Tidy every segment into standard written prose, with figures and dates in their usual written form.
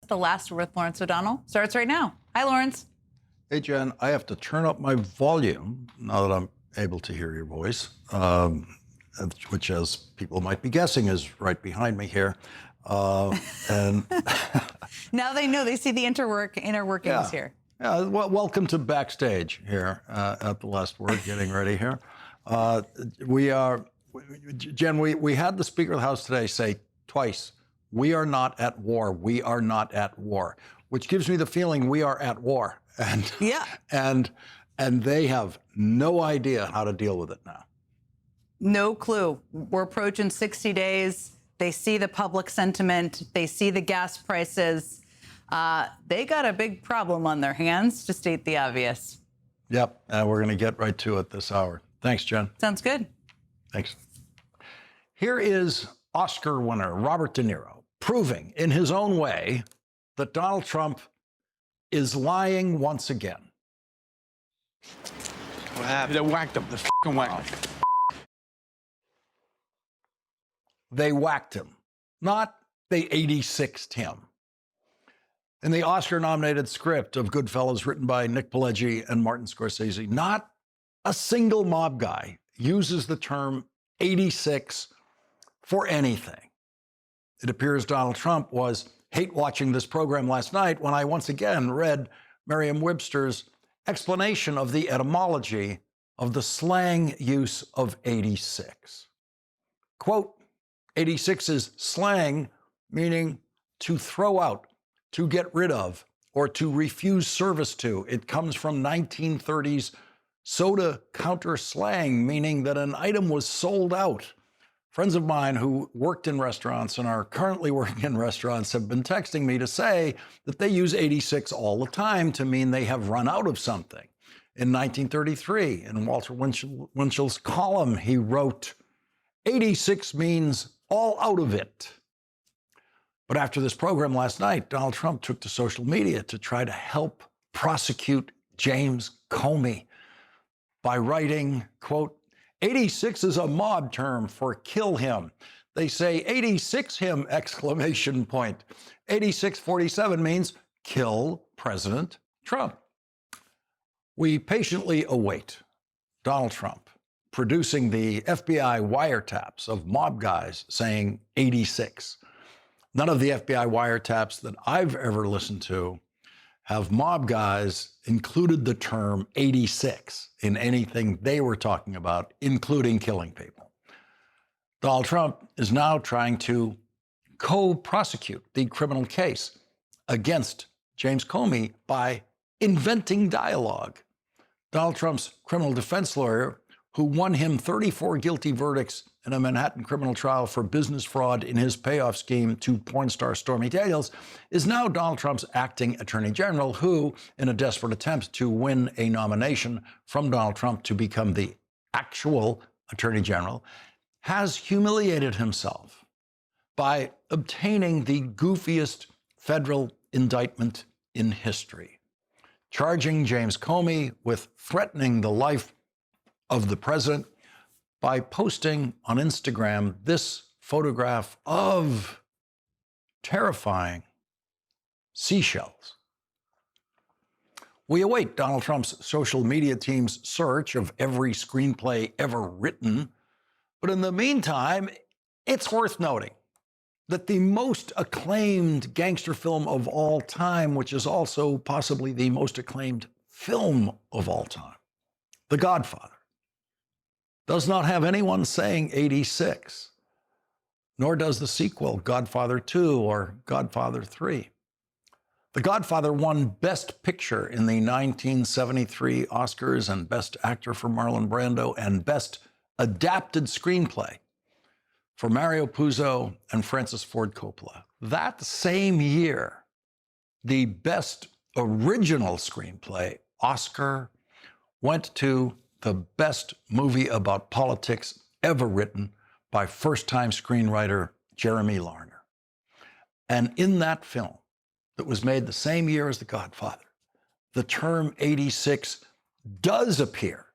The Last Word with Lawrence O'Donnell starts right now. Hi, Lawrence. Hey, Jen, I have to turn up my volume now that I'm able to hear your voice, which, as people might be guessing, is right behind me here. And now they know, they see the inner workings here. Yeah, well, welcome to backstage here at The Last Word, getting ready here. Jen, we had the Speaker of the House today say twice, we are not at war, we are not at war, which gives me the feeling we are at war. And, yeah. and they have no idea how to deal with it now. No clue. We're approaching 60 days. They see the public sentiment. They see the gas prices. They got a big problem on their hands, to state the obvious. Yep, we're going to get right to it this hour. Thanks, Jen. Sounds good. Thanks. Here is Oscar winner Robert De Niro proving in his own way that Donald Trump is lying once again. What happened? They whacked him. They f***ing whacked him. They whacked him, not they 86'd him. In the Oscar-nominated script of Goodfellas, written by Nick Pileggi and Martin Scorsese, not a single mob guy uses the term 86 for anything. It appears Donald Trump was hate watching this program last night when I once again read Merriam-Webster's explanation of the etymology of the slang use of 86. Quote, 86 is slang meaning to throw out, to get rid of, or to refuse service to. It comes from 1930s soda counter slang, meaning that an item was sold out. Friends of mine who worked in restaurants and are currently working in restaurants have been texting me to say that they use 86 all the time to mean they have run out of something. In 1933, in Walter Winchell's column, he wrote, 86 means all out of it. But after this program last night, Donald Trump took to social media to try to help prosecute James Comey by writing, quote, 86 is a mob term for kill him. They say 86 him, exclamation point. 8647 means kill President Trump. We patiently await Donald Trump producing the FBI wiretaps of mob guys saying 86. None of the FBI wiretaps that I've ever listened to have mob guys included the term 86 in anything they were talking about, including killing people. Donald Trump is now trying to co-prosecute the criminal case against James Comey by inventing dialogue. Donald Trump's criminal defense lawyer, who won him 34 guilty verdicts in a Manhattan criminal trial for business fraud in his payoff scheme to porn star Stormy Daniels, is now Donald Trump's acting attorney general, who, in a desperate attempt to win a nomination from Donald Trump to become the actual attorney general, has humiliated himself by obtaining the goofiest federal indictment in history, charging James Comey with threatening the life of the president by posting on Instagram this photograph of terrifying seashells. We await Donald Trump's social media team's search of every screenplay ever written, but in the meantime, it's worth noting that the most acclaimed gangster film of all time, which is also possibly the most acclaimed film of all time, The Godfather, does not have anyone saying 86, nor does the sequel, Godfather 2 or Godfather 3. The Godfather won Best Picture in the 1973 Oscars and Best Actor for Marlon Brando and Best Adapted Screenplay for Mario Puzo and Francis Ford Coppola. That same year, the Best Original Screenplay Oscar went to the best movie about politics ever written by first-time screenwriter Jeremy Larner. And in that film that was made the same year as The Godfather, the term 86 does appear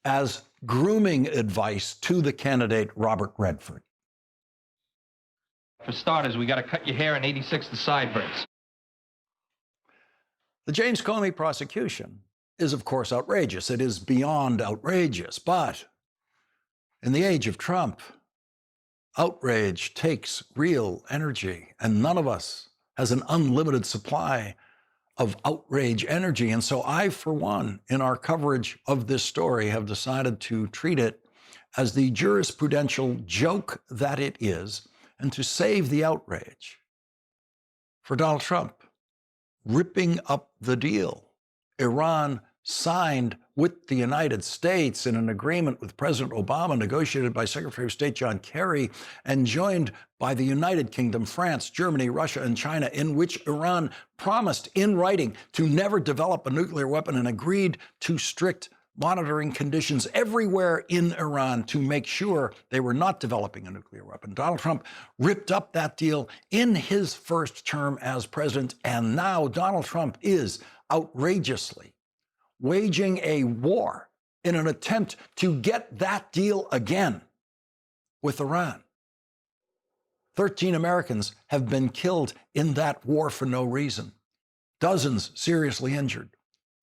as grooming advice to the candidate Robert Redford. For starters, we got to cut your hair and 86 the sideburns. The James Comey prosecution is, of course, outrageous. It is beyond outrageous. But in the age of Trump, outrage takes real energy, and none of us has an unlimited supply of outrage energy. And so I, for one, in our coverage of this story, have decided to treat it as the jurisprudential joke that it is, and to save the outrage for Donald Trump ripping up the deal Iran signed with the United States in an agreement with President Obama, negotiated by Secretary of State John Kerry and joined by the United Kingdom, France, Germany, Russia, and China, in which Iran promised in writing to never develop a nuclear weapon and agreed to strict monitoring conditions everywhere in Iran to make sure they were not developing a nuclear weapon. Donald Trump ripped up that deal in his first term as president, and now Donald Trump is outrageously waging a war in an attempt to get that deal again with Iran. 13 Americans have been killed in that war for no reason. Dozens seriously injured.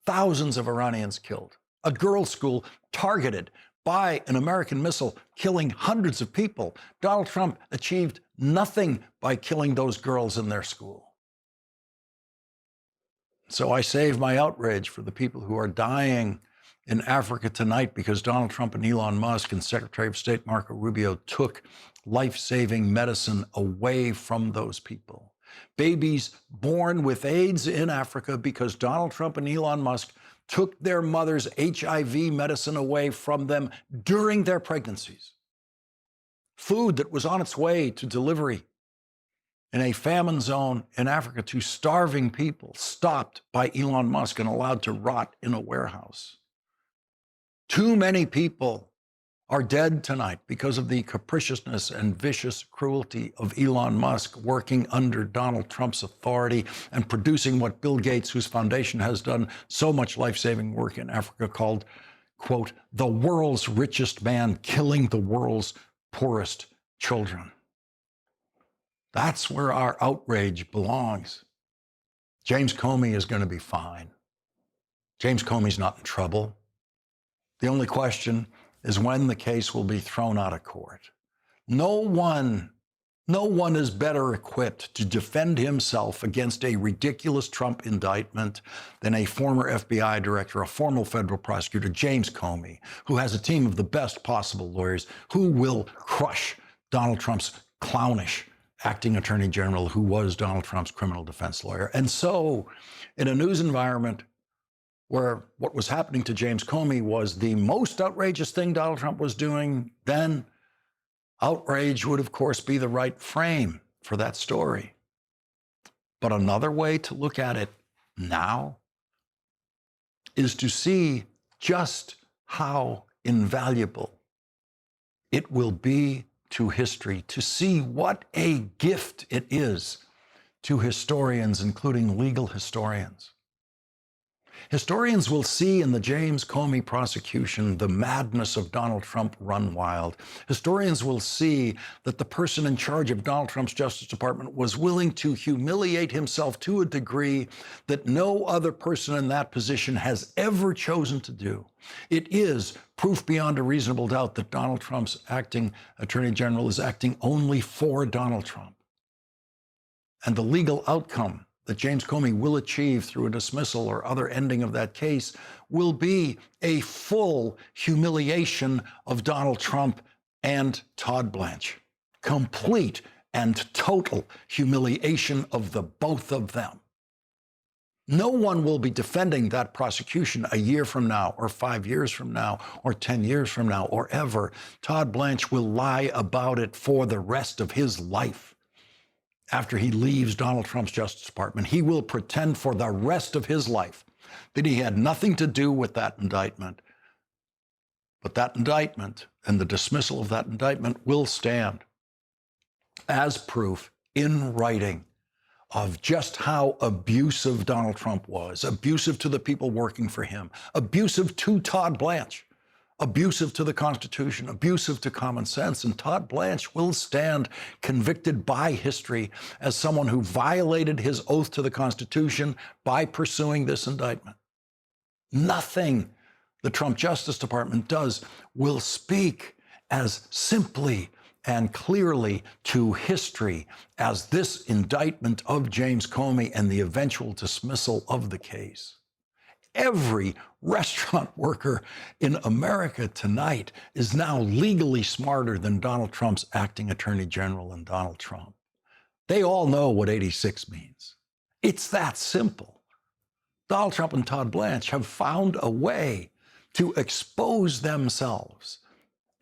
Thousands of Iranians killed. A girls' school targeted by an American missile, killing hundreds of people. Donald Trump achieved nothing by killing those girls in their school. So I save my outrage for the people who are dying in Africa tonight because Donald Trump and Elon Musk and Secretary of State Marco Rubio took life-saving medicine away from those people. Babies born with AIDS in Africa because Donald Trump and Elon Musk took their mother's HIV medicine away from them during their pregnancies. Food that was on its way to delivery in a famine zone in Africa to starving people, stopped by Elon Musk and allowed to rot in a warehouse. Too many people are dead tonight because of the capriciousness and vicious cruelty of Elon Musk working under Donald Trump's authority and producing what Bill Gates, whose foundation has done so much life-saving work in Africa, called, quote, the world's richest man killing the world's poorest children. That's where our outrage belongs. James Comey is going to be fine. James Comey's not in trouble. The only question is when the case will be thrown out of court. No one is better equipped to defend himself against a ridiculous Trump indictment than a former FBI director, a former federal prosecutor, James Comey, who has a team of the best possible lawyers who will crush Donald Trump's clownish acting attorney general, who was Donald Trump's criminal defense lawyer. And so, in a news environment where what was happening to James Comey was the most outrageous thing Donald Trump was doing, then outrage would, of course, be the right frame for that story. But another way to look at it now is to see just how invaluable it will be to history, to see what a gift it is to historians, including legal historians. Historians will see in the James Comey prosecution the madness of Donald Trump run wild. Historians will see that the person in charge of Donald Trump's Justice Department was willing to humiliate himself to a degree that no other person in that position has ever chosen to do. It is proof beyond a reasonable doubt that Donald Trump's acting attorney general is acting only for Donald Trump. And the legal outcome that James Comey will achieve through a dismissal or other ending of that case will be a full humiliation of Donald Trump and Todd Blanche. Complete and total humiliation of the both of them. No one will be defending that prosecution a year from now, or 5 years from now, or 10 years from now, or ever. Todd Blanche will lie about it for the rest of his life. After he leaves Donald Trump's Justice Department, he will pretend for the rest of his life that he had nothing to do with that indictment. But that indictment and the dismissal of that indictment will stand as proof in writing of just how abusive Donald Trump was, abusive to the people working for him, abusive to Todd Blanche, abusive to the Constitution, abusive to common sense. And Todd Blanche will stand convicted by history as someone who violated his oath to the Constitution by pursuing this indictment. Nothing the Trump Justice Department does will speak as simply and clearly to history as this indictment of James Comey and the eventual dismissal of the case. Every restaurant worker in America tonight is now legally smarter than Donald Trump's acting attorney general and Donald Trump. They all know what 86 means. It's that simple. Donald Trump and Todd Blanche have found a way to expose themselves.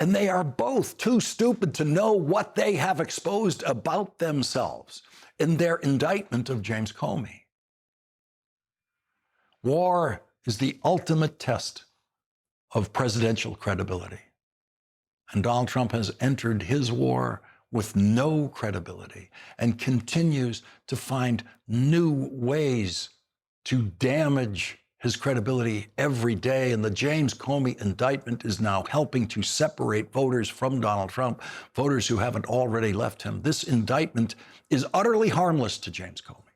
And they are both too stupid to know what they have exposed about themselves in their indictment of James Comey. War is the ultimate test of presidential credibility. And Donald Trump has entered his war with no credibility and continues to find new ways to damage his credibility every day. And the James Comey indictment is now helping to separate voters from Donald Trump, voters who haven't already left him. This indictment is utterly harmless to James Comey.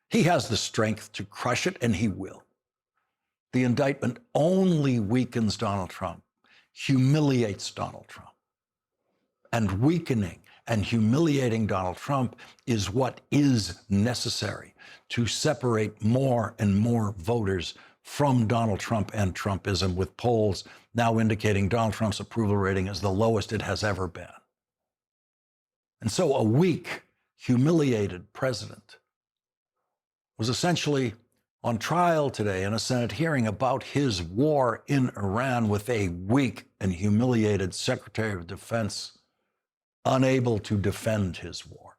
He has the strength to crush it, and he will. The indictment only weakens Donald Trump, humiliates Donald Trump. And weakening and humiliating Donald Trump is what is necessary to separate more and more voters from Donald Trump and Trumpism, with polls now indicating Donald Trump's approval rating is the lowest it has ever been. And so a weak, humiliated president was essentially on trial today in a Senate hearing about his war in Iran with a weak and humiliated Secretary of Defense unable to defend his war.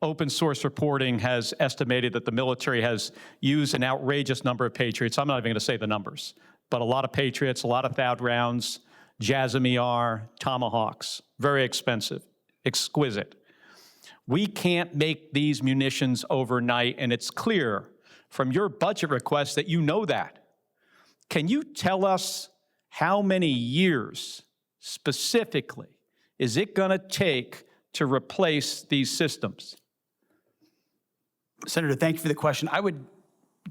Open source reporting has estimated that the military has used an outrageous number of Patriots. I'm not even going to say the numbers, but a lot of Patriots, a lot of THAAD rounds, JASSM-ER, Tomahawks, very expensive, exquisite. We can't make these munitions overnight, and it's clear from your budget request that you know that. Can you tell us how many years specifically is it going to take to replace these systems? Senator, thank you for the question. I would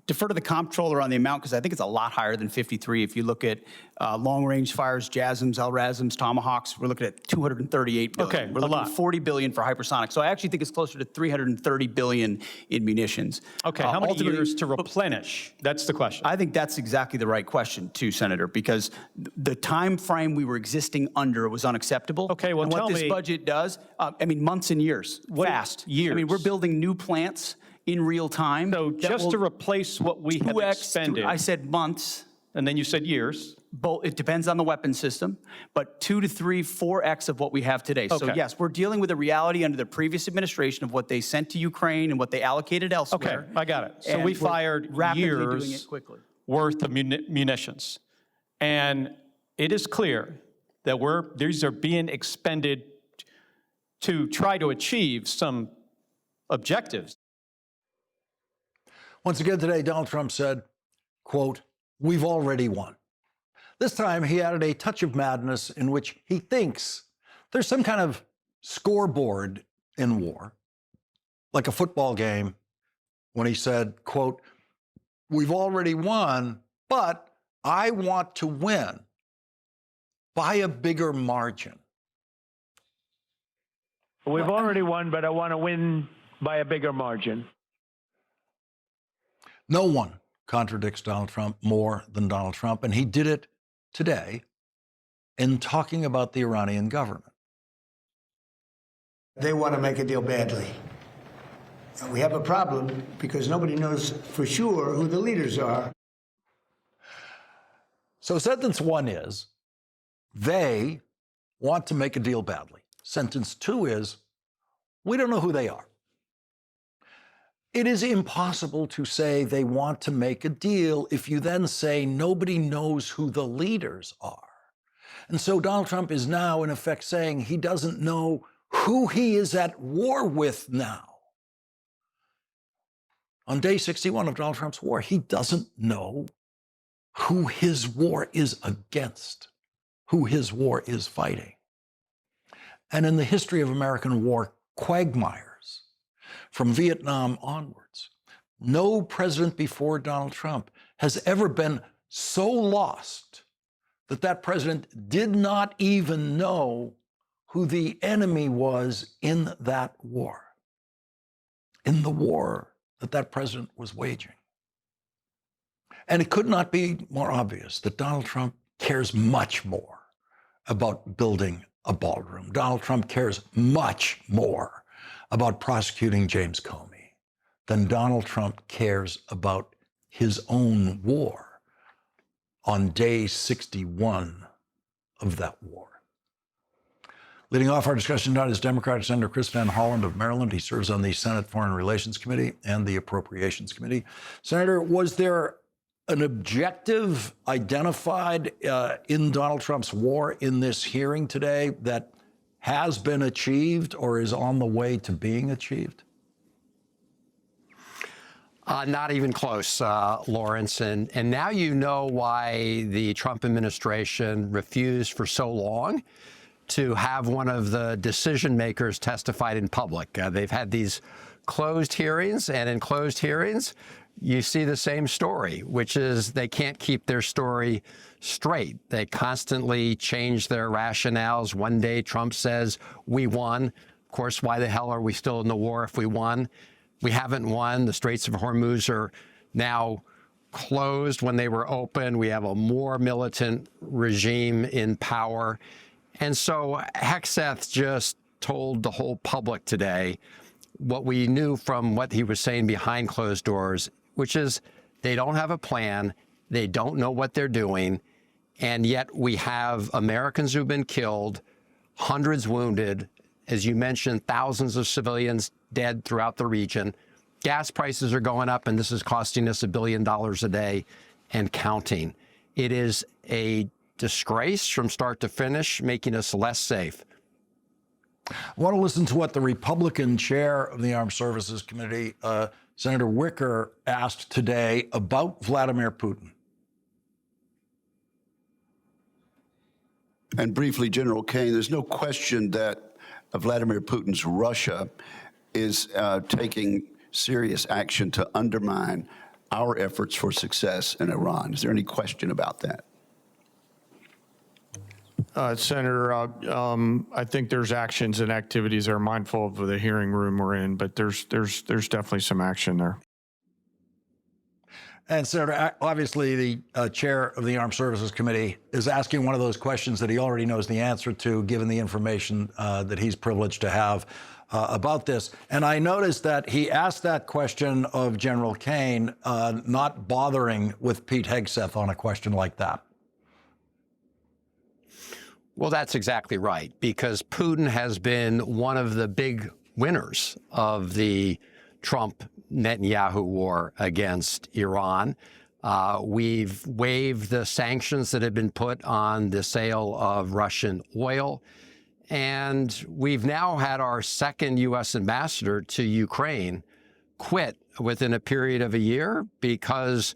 defer to the comptroller on the amount because I think it's a lot higher than 53. If you look at long-range fires, JASSMs, LRASMs, Tomahawks, we're looking at $238 billion. Okay, we're looking lot. at $40 billion for hypersonic. So I actually think it's closer to $330 billion in munitions. Okay, how many Ultimately, years to replenish? That's the question. I think that's exactly the right question, too, Senator, because the time frame we were existing under was unacceptable. Okay, well, and tell what this me- budget does, months and years, fast. years? I mean, we're building new plants in real time. So that just will to replace what we have 2x, expended, I said months. and then you said years. It depends on the weapon system, but 2 to 3, 4x of what we have today. So Okay. yes, we're dealing with a reality under the previous administration of what they sent to Ukraine and what they allocated Okay, elsewhere. I got it. So And we we're fired rapidly doing years it quickly. worth of munitions. And it is clear that these are being expended to try to achieve some objectives. Once again today, Donald Trump said, quote, "We've already won." This time he added a touch of madness in which he thinks there's some kind of scoreboard in war, like a football game, when he said, quote, "We've already won, but I want to win by a bigger margin." We've already won, but I want to win by a bigger margin. No one contradicts Donald Trump more than Donald Trump, and he did it today in talking about the Iranian government. They want to make a deal badly. And we have a problem because nobody knows for sure who the leaders are. So sentence one is, they want to make a deal badly. Sentence two is, we don't know who they are. It is impossible to say they want to make a deal if you then say nobody knows who the leaders are. And so Donald Trump is now, in effect, saying he doesn't know who he is at war with now. On day 61 of Donald Trump's war, he doesn't know who his war is against, who his war is fighting. And in the history of American war quagmires, from Vietnam onwards, no president before Donald Trump has ever been so lost that that president did not even know who the enemy was in that war, in the war that that president was waging. And it could not be more obvious that Donald Trump cares much more about building a ballroom. Donald Trump cares much more about prosecuting James Comey than Donald Trump cares about his own war on day 61 of that war. Leading off our discussion tonight is Democratic Senator Chris Van Hollen of Maryland. He serves on the Senate Foreign Relations Committee and the Appropriations Committee. Senator, was there an objective identified in Donald Trump's war in this hearing today that has been achieved or is on the way to being achieved? Not even close, Lawrence. And now you know why the Trump administration refused for so long to have one of the decision makers testified in public. They've had these closed hearings, and in closed hearings, you see the same story, which is they can't keep their story straight. They constantly change their rationales. One day Trump says, we won. Of course, why the hell are we still in the war if we won? We haven't won. The Straits of Hormuz are now closed when they were open. We have a more militant regime in power. And so Hegseth just told the whole public today what we knew from what he was saying behind closed doors, which is they don't have a plan, they don't know what they're doing, and yet we have Americans who've been killed, hundreds wounded, as you mentioned, thousands of civilians dead throughout the region. Gas prices are going up, and this is costing us $1 billion a day and counting. It is a disgrace from start to finish, making us less safe. I want to listen to what the Republican chair of the Armed Services Committee, Senator Wicker, asked today about Vladimir Putin. And briefly, General Kaine, there's no question that Vladimir Putin's Russia is taking serious action to undermine our efforts for success in Iran. Is there any question about that? Senator, I think there's actions and activities that are mindful of the hearing room we're in, but there's definitely some action there. And Senator, obviously the chair of the Armed Services Committee is asking one of those questions that he already knows the answer to, given the information that he's privileged to have about this. And I noticed that he asked that question of General Kaine, not bothering with Pete Hegseth on a question like that. Well, that's exactly right, because Putin has been one of the big winners of the Trump-Netanyahu war against Iran. We've waived the sanctions that have been put on the sale of Russian oil. And we've now had our second U.S. ambassador to Ukraine quit within a period of a year because,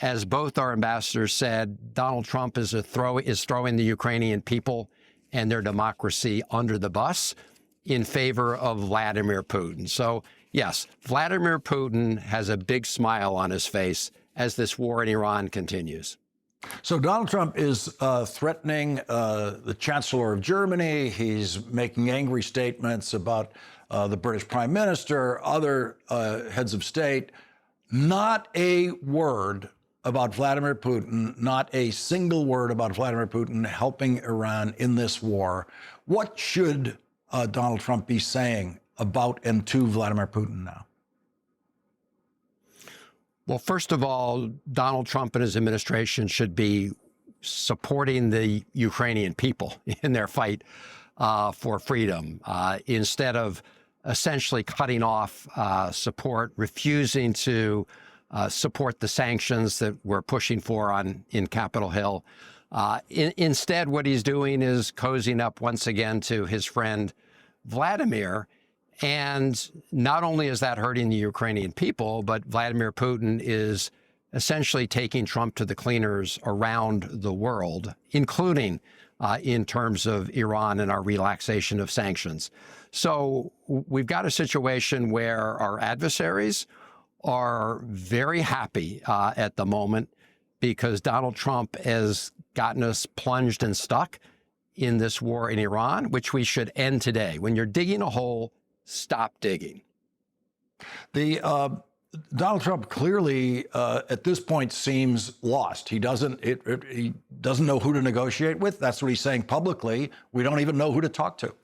as both our ambassadors said, Donald Trump is throwing the Ukrainian people and their democracy under the bus in favor of Vladimir Putin. So, yes, Vladimir Putin has a big smile on his face as this war in Iran continues. So Donald Trump is threatening the Chancellor of Germany. He's making angry statements about the British Prime Minister, other heads of state. Not a word about Vladimir Putin, not a single word about Vladimir Putin helping Iran in this war. What should Donald Trump be saying about and to Vladimir Putin now? Well, first of all, Donald Trump and his administration should be supporting the Ukrainian people in their fight for freedom, instead of essentially cutting off support, refusing to support the sanctions that we're pushing for in Capitol Hill. Instead, what he's doing is cozying up once again to his friend Vladimir. And not only is that hurting the Ukrainian people, but Vladimir Putin is essentially taking Trump to the cleaners around the world, including in terms of Iran and our relaxation of sanctions. So we've got a situation where our adversaries are very happy at the moment because Donald Trump has gotten us plunged and stuck in this war in Iran, which we should end today. When you're digging a hole, stop digging. Donald Trump clearly, at this point, seems lost. He doesn't know who to negotiate with. That's what he's saying publicly. We don't even know who to talk to.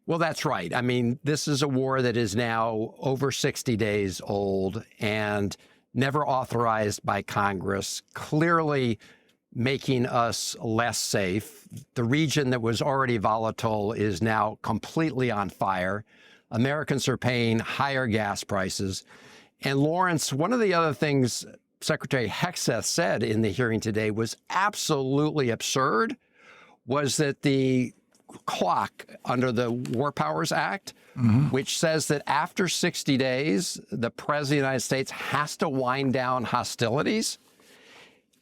Well, that's right. I mean, this is a war that is now over 60 days old and never authorized by Congress, clearly making us less safe. The region that was already volatile is now completely on fire. Americans are paying higher gas prices. And Lawrence, one of the other things Secretary Hegseth said in the hearing today was absolutely absurd, was that the clock under the War Powers Act, which says that after 60 days, the President of the United States has to wind down hostilities.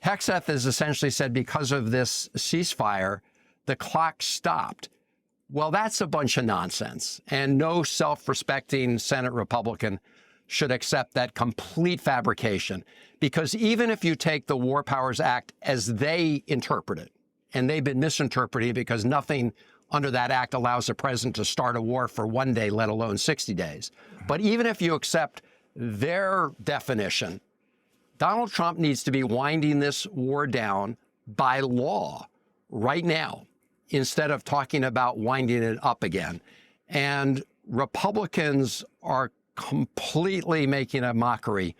Hegseth has essentially said because of this ceasefire, the clock stopped. Well, that's a bunch of nonsense, and no self-respecting Senate Republican should accept that complete fabrication, because even if you take the War Powers Act as they interpret it, and they've been misinterpreting because nothing under that act allows the president to start a war for 1 day, let alone 60 days. But even if you accept their definition, Donald Trump needs to be winding this war down by law right now, instead of talking about winding it up again. And Republicans are completely making a mockery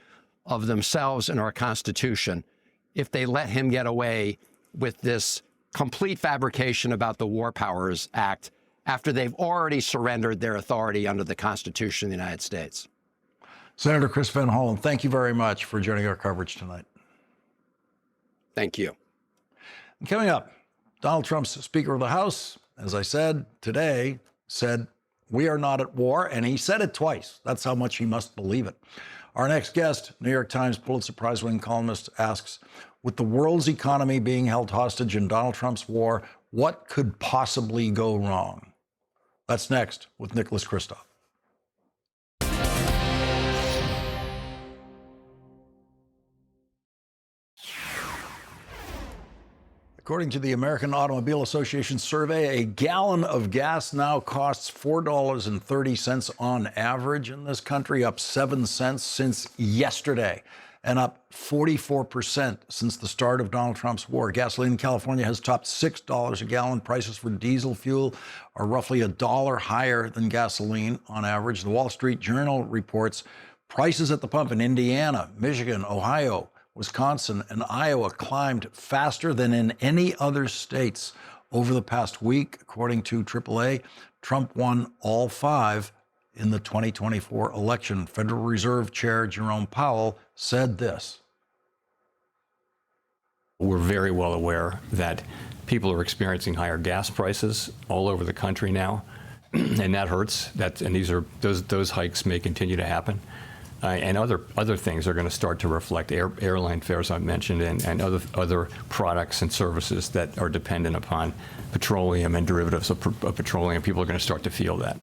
of themselves and our Constitution if they let him get away with this complete fabrication about the War Powers Act after they've already surrendered their authority under the Constitution of the United States. Senator Chris Van Hollen, thank you very much for joining our coverage tonight. Thank you. And coming up, Donald Trump's Speaker of the House, as I said today, said, "We are not at war," and he said it twice. That's how much he must believe it. Our next guest, New York Times Pulitzer Prize-winning columnist, asks, with the world's economy being held hostage in Donald Trump's war, what could possibly go wrong? That's next with Nicholas Kristof. According to the American Automobile Association survey, a gallon of gas now costs $4.30 on average in this country, up 7 cents since yesterday, and up 44% since the start of Donald Trump's war. Gasoline in California has topped $6 a gallon. Prices for diesel fuel are roughly $1 higher than gasoline on average. The Wall Street Journal reports prices at the pump in Indiana, Michigan, Ohio, Wisconsin, and Iowa climbed faster than in any other states over the past week. According to AAA, Trump won all 5 in the 2024 election. Federal Reserve Chair Jerome Powell said this. We're very well aware that people are experiencing higher gas prices all over the country now, and that hurts. And those hikes may continue to happen. And other things are going to start to reflect airline fares I mentioned, and other products and services that are dependent upon petroleum and derivatives of petroleum. People are going to start to feel that.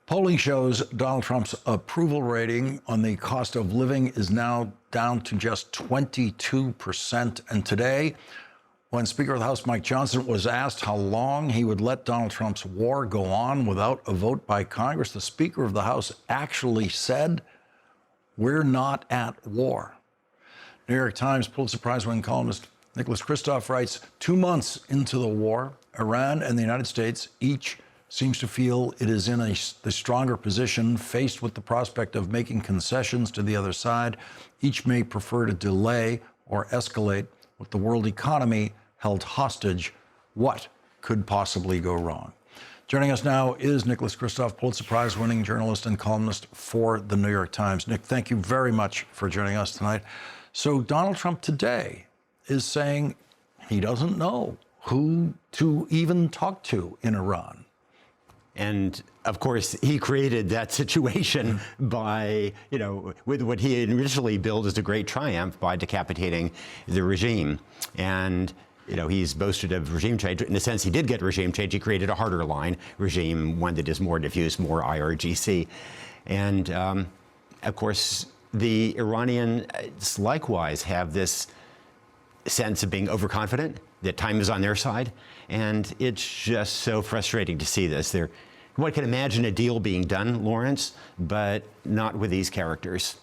Polling shows Donald Trump's approval rating on the cost of living is now down to just 22%. And today, when Speaker of the House Mike Johnson was asked how long he would let Donald Trump's war go on without a vote by Congress, the Speaker of the House actually said, "We're not at war." New York Times Pulitzer Prize-winning columnist Nicholas Kristof writes, 2 months into the war, Iran and the United States each seems to feel it is in the stronger position faced with the prospect of making concessions to the other side. Each may prefer to delay or escalate. With the world economy held hostage, what could possibly go wrong? Joining us now is Nicholas Kristof, Pulitzer Prize-winning journalist and columnist for the New York Times. Nick, thank you very much for joining us tonight. So Donald Trump today is saying he doesn't know who to even talk to in Iran. And of course, he created that situation by, with what he initially billed as a great triumph by decapitating the regime. And, he's boasted of regime change. In a sense, he did get regime change. He created a harder line regime, one that is more diffuse, more IRGC. And, of course, the Iranians likewise have this sense of being overconfident, that time is on their side. And it's just so frustrating to see this. One can imagine a deal being done, Lawrence, but not with these characters.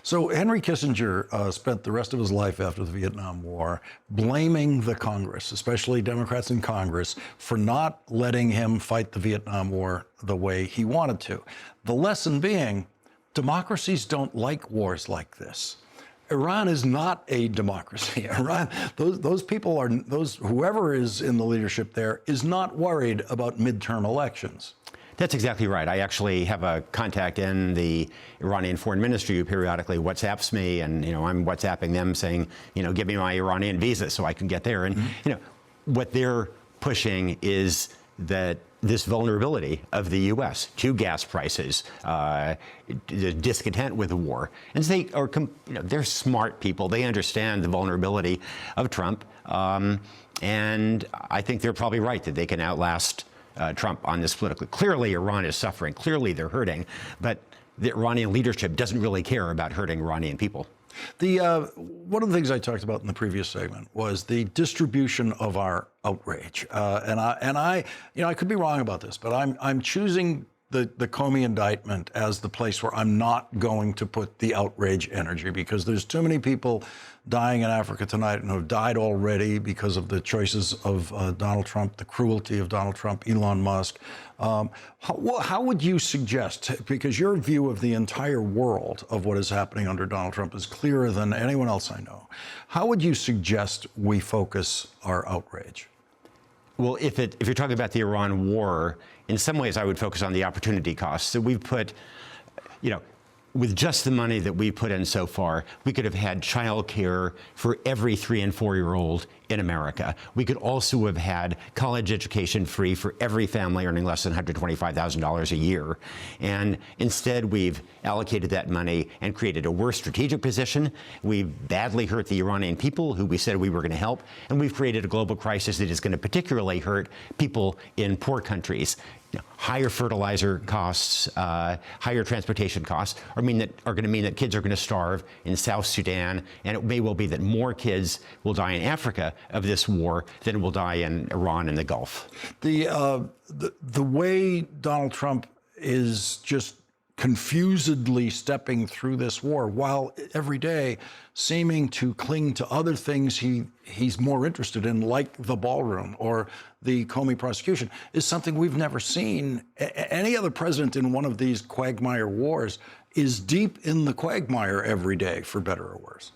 So Henry Kissinger spent the rest of his life after the Vietnam War blaming the Congress, especially Democrats in Congress, for not letting him fight the Vietnam War the way he wanted to. The lesson being, democracies don't like wars like this. Iran is not a democracy. Iran, those people are, whoever is in the leadership there is not worried about midterm elections. That's exactly right. I actually have a contact in the Iranian Foreign Ministry who periodically WhatsApps me, and I'm WhatsApping them saying, give me my Iranian visa so I can get there. And what they're pushing is that this vulnerability of the U.S. to gas prices, discontent with the war, and they are, they're smart people. They understand the vulnerability of Trump, and I think they're probably right that they can outlast Trump on this politically. Clearly, Iran is suffering. Clearly, they're hurting. But the Iranian leadership doesn't really care about hurting Iranian people. One of the things I talked about in the previous segment was the distribution of our outrage. And I could be wrong about this, but I'm choosing the Comey indictment as the place where I'm not going to put the outrage energy, because there's too many people dying in Africa tonight and who have died already because of the choices of Donald Trump, the cruelty of Donald Trump, Elon Musk. How would you suggest, because your view of the entire world of what is happening under Donald Trump is clearer than anyone else I know, how would you suggest we focus our outrage? Well, if you're talking about the Iran war, in some ways I would focus on the opportunity costs. So we've put, with just the money that we put in so far, we could have had child care for every 3- and 4-year-old in America. We could also have had college education free for every family earning less than $125,000 a year. And instead, we've allocated that money and created a worse strategic position. We've badly hurt the Iranian people, who we said we were going to help. And we've created a global crisis that is going to particularly hurt people in poor countries. Higher fertilizer costs, higher transportation costs are going to mean that kids are going to starve in South Sudan, and it may well be that more kids will die in Africa of this war than will die in Iran and the Gulf. The way Donald Trump is just confusedly stepping through this war, while every day seeming to cling to other things he's more interested in, like the ballroom or the Comey prosecution, is something we've never seen. Any other president in one of these quagmire wars is deep in the quagmire every day, for better or worse.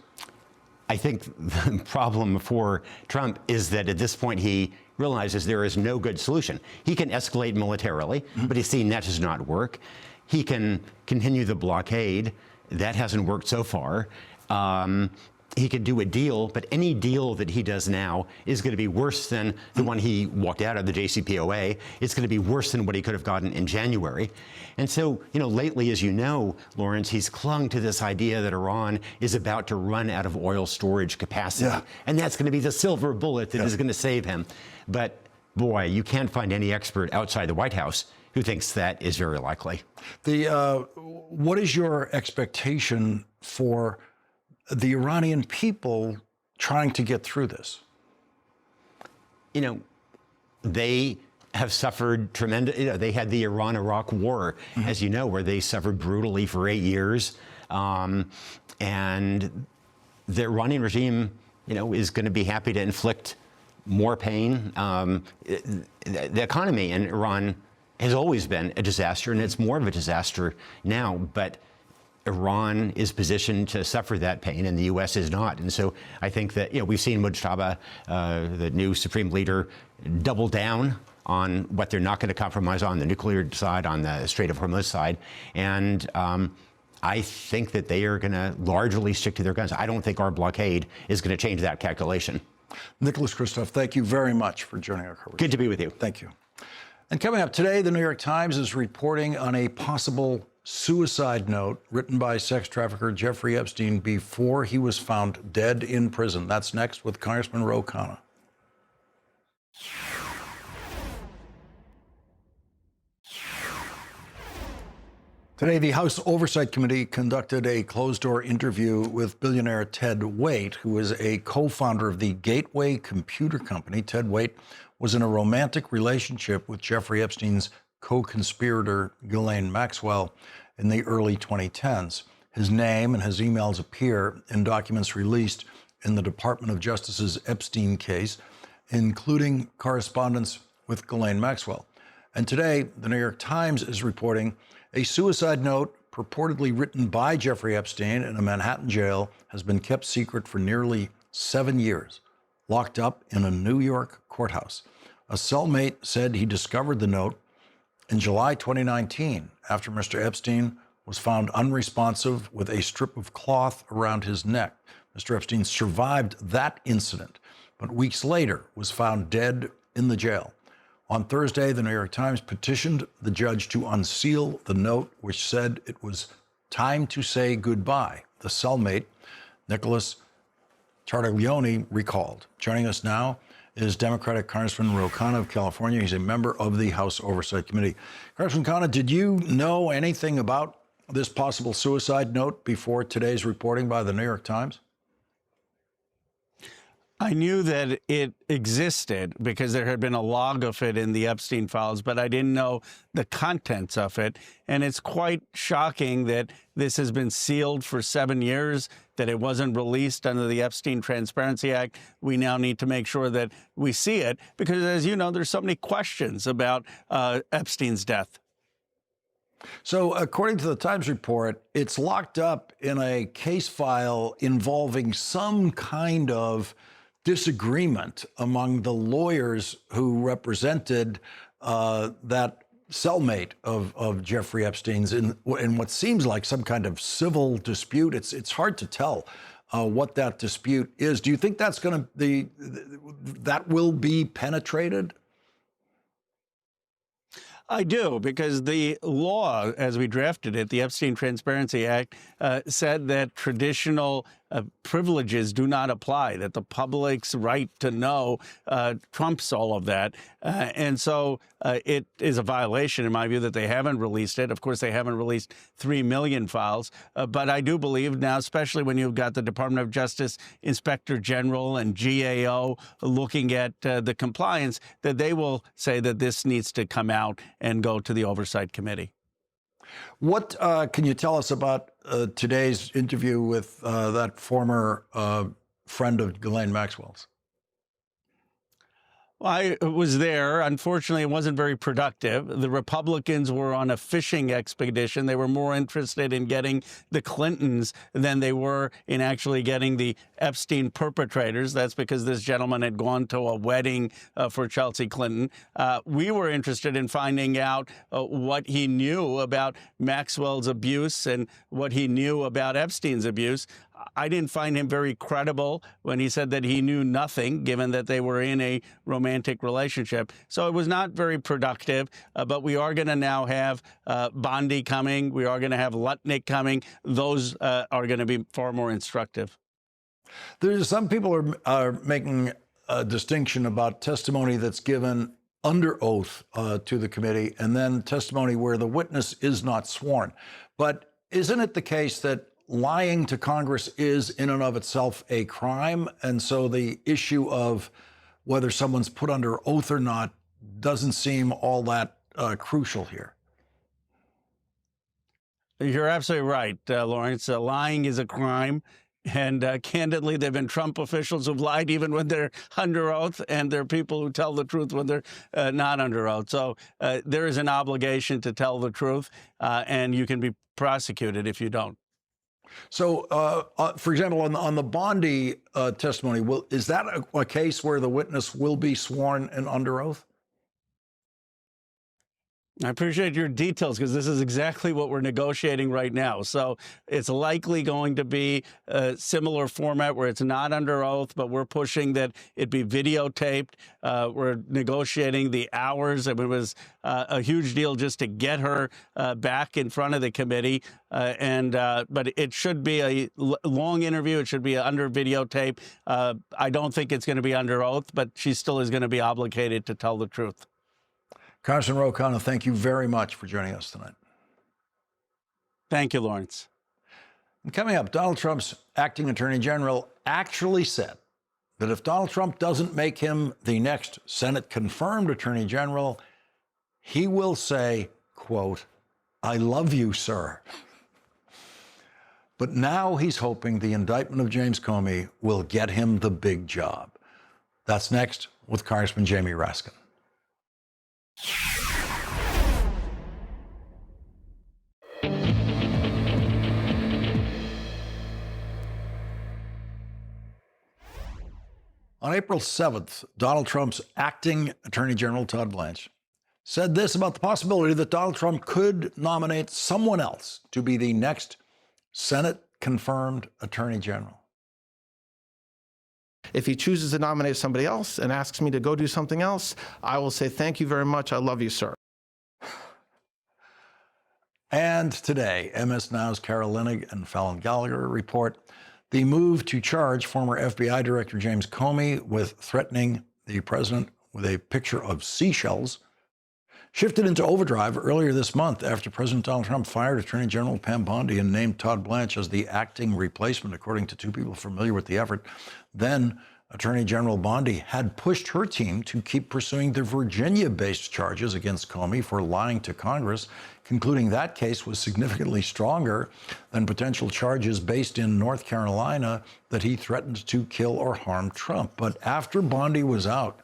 I think the problem for Trump is that at this point he realizes there is no good solution. He can escalate militarily, but he's seen that does not work. He can continue the blockade. That hasn't worked so far. He could do a deal, but any deal that he does now is going to be worse than the one he walked out of, the JCPOA. It's going to be worse than what he could have gotten in January. And so, lately, as you know, Lawrence, he's clung to this idea that Iran is about to run out of oil storage capacity. Yeah. And that's going to be the silver bullet that is going to save him. But boy, you can't find any expert outside the White House who thinks that is very likely. What is your expectation for the Iranian people trying to get through this? They have suffered tremendous, they had the Iran-Iraq war, as you know, where they suffered brutally for 8 years. And the Iranian regime, is going to be happy to inflict more pain. The economy in Iran has always been a disaster, and it's more of a disaster now, but Iran is positioned to suffer that pain, and the U.S. is not. And so I think that, we've seen Mujtaba, the new supreme leader, double down on what they're not going to compromise on the nuclear side, on the Strait of Hormuz side. And I think that they are going to largely stick to their guns. I don't think our blockade is going to change that calculation. Nicholas Kristof, thank you very much for joining our coverage. Good to be with you. Thank you. And coming up today, the New York Times is reporting on a possible suicide note written by sex trafficker Jeffrey Epstein before he was found dead in prison. That's next with Congressman Ro Khanna. Today, the House Oversight Committee conducted a closed-door interview with billionaire Ted Waite, who is a co-founder of the Gateway Computer Company. Ted Waite was in a romantic relationship with Jeffrey Epstein's co-conspirator Ghislaine Maxwell in the early 2010s. His name and his emails appear in documents released in the Department of Justice's Epstein case, including correspondence with Ghislaine Maxwell. And today, the New York Times is reporting a suicide note purportedly written by Jeffrey Epstein in a Manhattan jail has been kept secret for nearly 7 years, locked up in a New York courthouse. A cellmate said he discovered the note in July 2019 after Mr. Epstein was found unresponsive with a strip of cloth around his neck. Mr. Epstein survived that incident, but weeks later was found dead in the jail. On Thursday, the New York Times petitioned the judge to unseal the note, which said it was time to say goodbye. The cellmate, Nicholas Tartaglione, recalled. Joining us now is Democratic Congressman Ro Khanna of California. He's a member of the House Oversight Committee. Congressman Khanna, did you know anything about this possible suicide note before today's reporting by the New York Times? I knew that it existed because there had been a log of it in the Epstein files, but I didn't know the contents of it. And it's quite shocking that this has been sealed for 7 years, that it wasn't released under the Epstein Transparency Act. We now need to make sure that we see it because, as you know, there's so many questions about Epstein's death. So according to the Times report, it's locked up in a case file involving some kind of disagreement among the lawyers who represented that cellmate of Jeffrey Epstein's in what seems like some kind of civil dispute. It's hard to tell what that dispute is. Do you think that's going to be that will be penetrated? I do, because the law, as we drafted it, the Epstein Transparency Act, said that traditional privileges do not apply, that the public's right to know trumps all of that. And so it is a violation, in my view, that they haven't released it. Of course, they haven't released 3 million files. But I do believe now, especially when you've got the Department of Justice Inspector General and GAO looking at the compliance, that they will say that this needs to come out and go to the Oversight Committee. What can you tell us about today's interview with that former friend of Ghislaine Maxwell's? Well, I was there. Unfortunately, it wasn't very productive. The Republicans were on a fishing expedition. They were more interested in getting the Clintons than they were in actually getting the Epstein perpetrators. That's because this gentleman had gone to a wedding for Chelsea Clinton. We were interested in finding out what he knew about Maxwell's abuse and what he knew about Epstein's abuse. I didn't find him very credible when he said that he knew nothing, given that they were in a romantic relationship. So it was not very productive, but we are going to now have Bondi coming. We are going to have Lutnick coming. Those are going to be far more instructive. There's some people are making a distinction about testimony that's given under oath to the committee and then testimony where the witness is not sworn. But isn't it the case that lying to Congress is in and of itself a crime? And so the issue of whether someone's put under oath or not doesn't seem all that crucial here. You're absolutely right, Lawrence. Lying is a crime. And candidly, there have been Trump officials who've lied even when they're under oath, and there are people who tell the truth when they're not under oath. So there is an obligation to tell the truth, and you can be prosecuted if you don't. So, for example, on the Bondi testimony, is that a case where the witness will be sworn and under oath? I appreciate your details because this is exactly what we're negotiating right now. So it's likely going to be a similar format where it's not under oath, but we're pushing that it be videotaped. We're negotiating the hours. I mean, it was a huge deal just to get her back in front of the committee. But it should be a long interview. It should be under videotape. I don't think it's going to be under oath, but she still is going to be obligated to tell the truth. Congressman Ro Khanna, thank you very much for joining us tonight. Thank you, Lawrence. And coming up, Donald Trump's acting attorney general actually said that if Donald Trump doesn't make him the next Senate-confirmed attorney general, he will say, quote, "I love you, sir." But now he's hoping the indictment of James Comey will get him the big job. That's next with Congressman Jamie Raskin. On April 7th, Donald Trump's acting Attorney General, Todd Blanche, said this about the possibility that Donald Trump could nominate someone else to be the next Senate-confirmed Attorney General. If he chooses to nominate somebody else and asks me to go do something else, I will say, thank you very much. I love you, sir. And today, MS Now's Carol Leonnig and Fallon Gallagher report the move to charge former FBI Director James Comey with threatening the president with a picture of seashells shifted into overdrive earlier this month after President Donald Trump fired Attorney General Pam Bondi and named Todd Blanche as the acting replacement, according to two people familiar with the effort. Then Attorney General Bondi had pushed her team to keep pursuing the Virginia-based charges against Comey for lying to Congress, concluding that case was significantly stronger than potential charges based in North Carolina that he threatened to kill or harm Trump. But after Bondi was out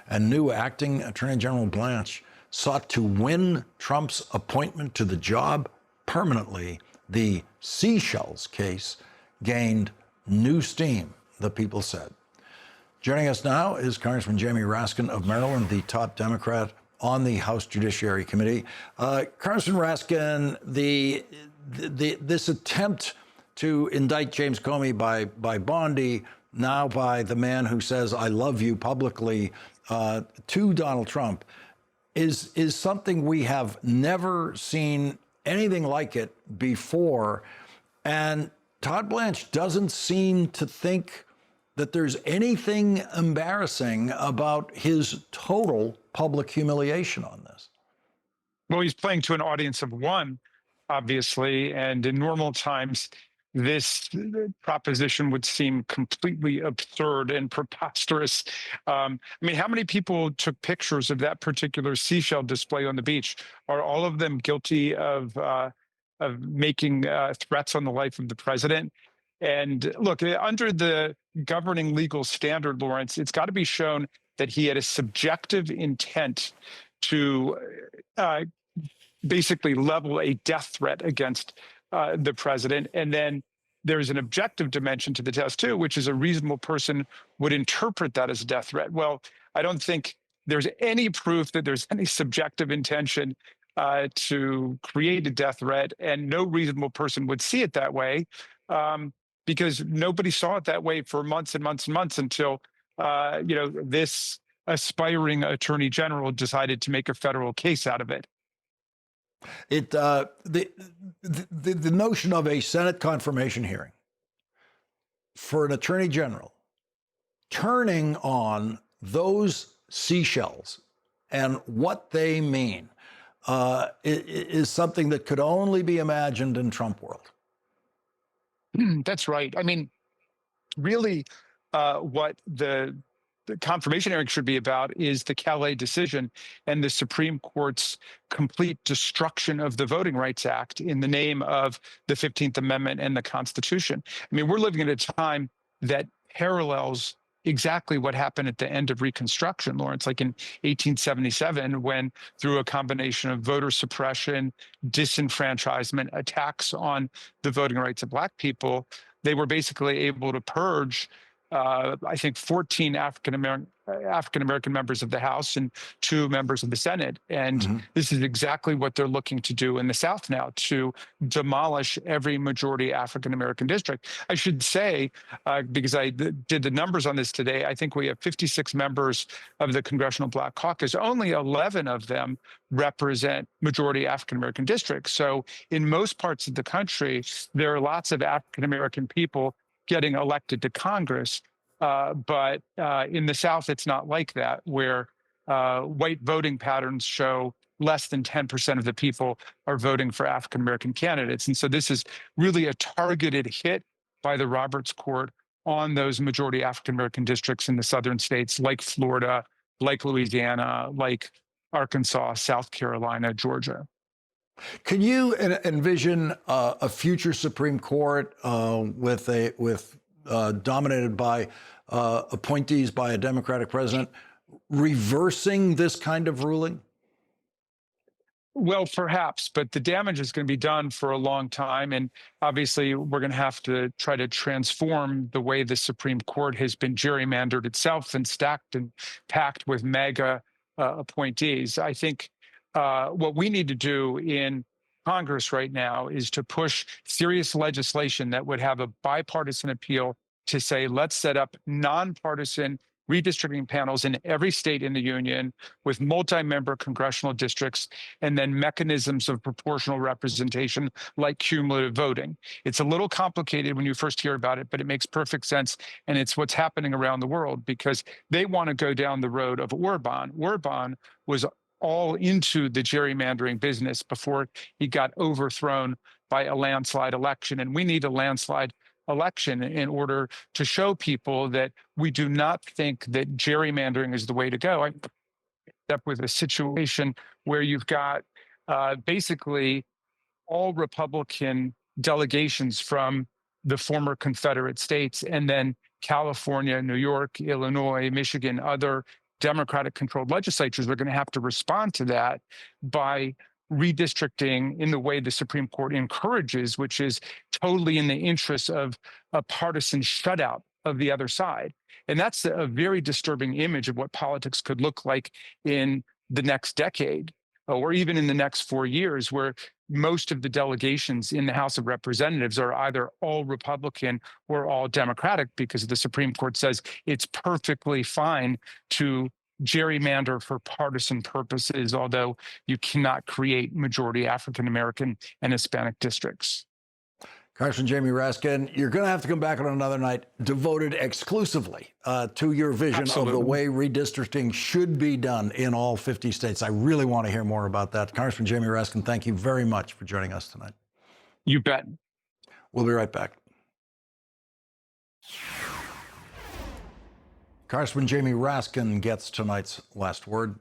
and new acting Attorney General Blanche sought to win Trump's appointment to the job permanently, the Seashells case gained new steam, the people said. Joining us now is Congressman Jamie Raskin of Maryland, the top Democrat on the House Judiciary Committee. Congressman Raskin, this attempt to indict James Comey by Bondi, now by the man who says, "I love you" publicly to Donald Trump, is something we have never seen anything like it before. And Todd Blanche doesn't seem to think that there's anything embarrassing about his total public humiliation on this. Well, he's playing to an audience of one, obviously, and in normal times, this proposition would seem completely absurd and preposterous. I mean, how many people took pictures of that particular seashell display on the beach? Are all of them guilty of making threats on the life of the president? And look, under the governing legal standard, Lawrence, it's got to be shown that he had a subjective intent to basically level a death threat against the president. And then there's an objective dimension to the test, too, which is a reasonable person would interpret that as a death threat. Well, I don't think there's any proof that there's any subjective intention to create a death threat, and no reasonable person would see it that way. Because nobody saw it that way for months and months and months until, this aspiring attorney general decided to make a federal case out of it. The notion of a Senate confirmation hearing for an attorney general turning on those seashells and what they mean is something that could only be imagined in Trump world. That's right. I mean, really, what the confirmation hearing should be about is the Calais decision and the Supreme Court's complete destruction of the Voting Rights Act in the name of the 15th Amendment and the Constitution. I mean, we're living at a time that parallels exactly what happened at the end of Reconstruction, Lawrence, like in 1877, when through a combination of voter suppression, disenfranchisement, attacks on the voting rights of Black people, they were basically able to purge I think 14 African American members of the House and 2 members of the Senate. And this is exactly what they're looking to do in the South now, to demolish every majority African American district. I should say, because I did the numbers on this today, I think we have 56 members of the Congressional Black Caucus. Only 11 of them represent majority African American districts. So in most parts of the country, there are lots of African American people getting elected to Congress. But in the South, it's not like that, where white voting patterns show less than 10% of the people are voting for African American candidates. And so this is really a targeted hit by the Roberts Court on those majority African American districts in the southern states, like Florida, like Louisiana, like Arkansas, South Carolina, Georgia. Can you envision a future Supreme Court dominated by appointees by a Democratic president reversing this kind of ruling? Well, perhaps, but the damage is going to be done for a long time. And obviously, we're going to have to try to transform the way the Supreme Court has been gerrymandered itself and stacked and packed with MAGA appointees. I think what we need to do in Congress right now is to push serious legislation that would have a bipartisan appeal to say, let's set up nonpartisan redistricting panels in every state in the union with multi-member congressional districts, and then mechanisms of proportional representation like cumulative voting. It's a little complicated when you first hear about it, but it makes perfect sense. And it's what's happening around the world, because they want to go down the road of Orban. Orban was all into the gerrymandering business before he got overthrown by a landslide election. And we need a landslide election in order to show people that we do not think that gerrymandering is the way to go. I end up with a situation where you've got basically all Republican delegations from the former Confederate states, and then California, New York, Illinois, Michigan, other Democratic-controlled legislatures are going to have to respond to that by redistricting in the way the Supreme Court encourages, which is totally in the interest of a partisan shutout of the other side. And that's a very disturbing image of what politics could look like in the next decade, or even in the next 4 years, where most of the delegations in the House of Representatives are either all Republican or all Democratic, because the Supreme Court says it's perfectly fine to gerrymander for partisan purposes, although you cannot create majority African American and Hispanic districts. Congressman Jamie Raskin, you're going to have to come back on another night devoted exclusively to your vision of the way redistricting should be done in all 50 states. I really want to hear more about that. Congressman Jamie Raskin, thank you very much for joining us tonight. You bet. We'll be right back. Congressman Jamie Raskin gets tonight's last word.